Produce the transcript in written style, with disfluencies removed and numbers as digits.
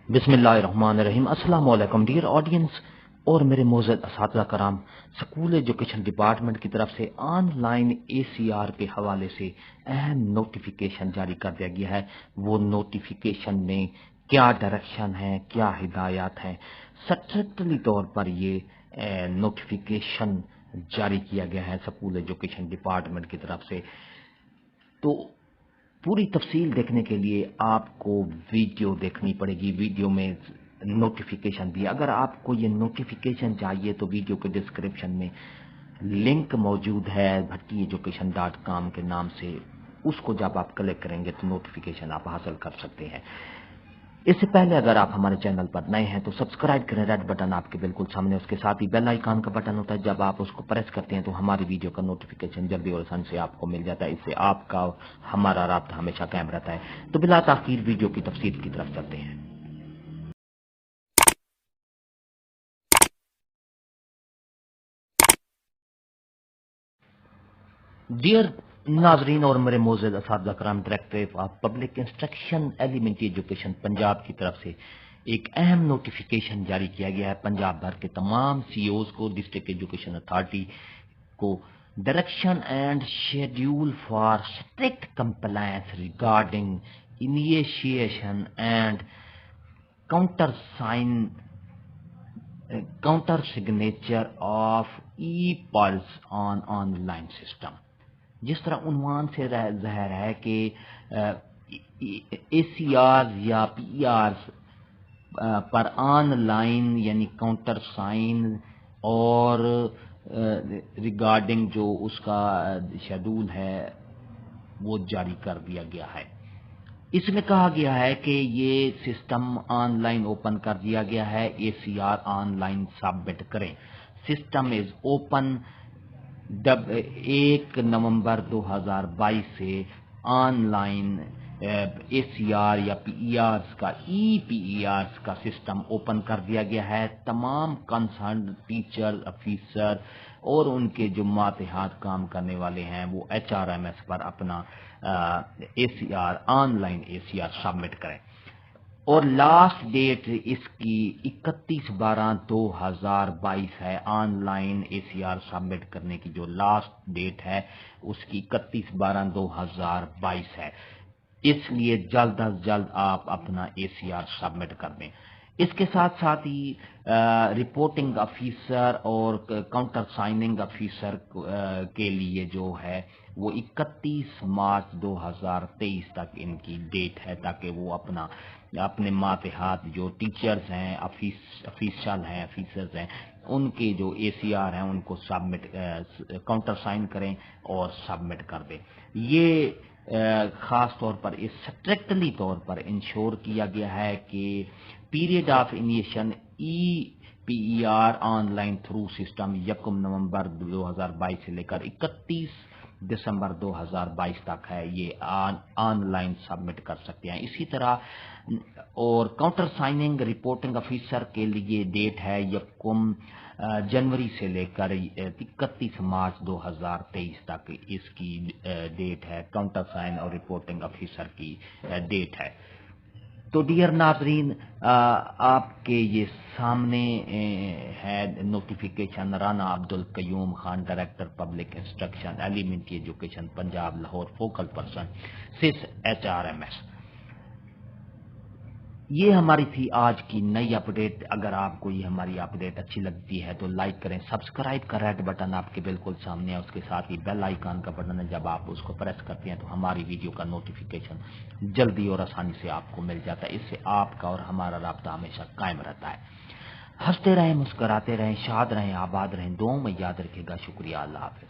बिस्मिल्लाहिर्रहमानिर्रहीम। अस्सलाम वालेकुम डियर ऑडियंस और मेरे मोअज़्ज़ज़ असातिज़ा कराम। स्कूल एजुकेशन डिपार्टमेंट की तरफ से ऑनलाइन एसीआर के हवाले से अहम नोटिफिकेशन जारी कर दिया गया है। वो नोटिफिकेशन में क्या डायरेक्शन है, क्या हिदायत हैं, स्ट्रिक्टली तौर पर ये नोटिफिकेशन जारी किया गया है स्कूल एजुकेशन डिपार्टमेंट की तरफ से। तो पूरी तफसील देखने के लिए आपको वीडियो देखनी पड़ेगी। वीडियो में नोटिफिकेशन भी, अगर आपको ये नोटिफिकेशन चाहिए तो वीडियो के डिस्क्रिप्शन में लिंक मौजूद है bhattiyeducation.com के नाम से। उसको जब आप क्लिक करेंगे तो नोटिफिकेशन आप हासिल कर सकते हैं। इससे पहले अगर आप हमारे चैनल पर नए हैं तो सब्सक्राइब करें, रेड बटन आपके बिल्कुल सामने, उसके साथ ही बेल आइकन का बटन होता है। जब आप उसको प्रेस करते हैं तो हमारी वीडियो का नोटिफिकेशन जल्दी और आसानी से आपको मिल जाता है। इससे आपका हमारा राब्ता हमेशा कायम रहता है। तो बिला ताखीर वीडियो की तफसील की तरफ चलते हैं। डियर नाजरीन और मेरे मोअज़्ज़ज़ असातिज़ा कराम, directorate of public instruction elementary education Punjab की तरफ से एक अहम नोटिफिकेशन जारी किया गया है पंजाब भर के तमाम सीईओज को, डिस्ट्रिक्ट एजुकेशन अथॉरिटी को। Direction and schedule for strict compliance regarding initiation and counter sign counter signature of e pulse on online system. जिस तरह उन्वान से ज़ाहिर है कि एसीआर या पीआर पर ऑनलाइन यानी काउंटर साइन और रिगार्डिंग जो उसका शेड्यूल है वो जारी कर दिया गया है। इसमें कहा गया है कि ये सिस्टम ऑनलाइन ओपन कर दिया गया है। एसीआर ऑनलाइन सबमिट करें। सिस्टम इज ओपन 1 नवंबर 2022 से ऑनलाइन एसीआर या पीईआर का पीईआर का सिस्टम ओपन कर दिया गया है। तमाम कंसर्न टीचर, ऑफिसर और उनके जो मातहत काम करने वाले हैं वो एचआरएमएस पर अपना एसीआर ऑनलाइन एसीआर सबमिट करें। और लास्ट डेट इसकी 31/12/2022 है। ऑनलाइन एसीआर सबमिट करने की जो लास्ट डेट है उसकी 31/12/2022 है। इसलिए जल्द अज जल्द आप अपना एसीआर सबमिट कर दें। इसके साथ साथ ही रिपोर्टिंग ऑफिसर और काउंटर साइनिंग ऑफिसर के लिए जो है वो 31 मार्च 2023 तक इनकी डेट है, ताकि वो अपने मातहत जो टीचर्स हैं, ऑफिशियल हैं, ऑफिसर्स हैं, उनके जो एसीआर हैं उनको सबमिट काउंटर साइन करें और सबमिट कर दें। ये खास तौर पर इस स्ट्रिक्टली तौर पर इंश्योर किया गया है कि period of initiation PER online through system 1 नवंबर 2022 से लेकर 31 दिसंबर 2022 तक है। ये ऑनलाइन सबमिट कर सकते हैं। इसी तरह और काउंटर साइनिंग रिपोर्टिंग ऑफिसर के लिए डेट है 1 जनवरी से लेकर 31 मार्च 2023 तक इसकी डेट है। काउंटर साइन और रिपोर्टिंग ऑफिसर की डेट है। तो डियर नाजरीन, आपके ये सामने है notification. Rana Abdul Qayyum Khan, director public instruction elementary education Punjab Lahore, focal person सिस एचआरएमएस। ये हमारी थी आज की नई अपडेट। अगर आपको ये हमारी अपडेट अच्छी लगती है तो लाइक करें, सब्सक्राइब का रेड बटन आपके बिल्कुल सामने है, उसके साथ ही बेल आइकन का बटन है। जब आप उसको प्रेस करते हैं तो हमारी वीडियो का नोटिफिकेशन जल्दी और आसानी से आपको मिल जाता है। इससे आपका और हमारा राब्ता हमेशा कायम रहता है। हंसते रहें, मुस्कराते रहें, शाद रहें, आबाद रहें, दुआओं में याद रखेगा। शुक्रिया। अल्लाह हाफिज।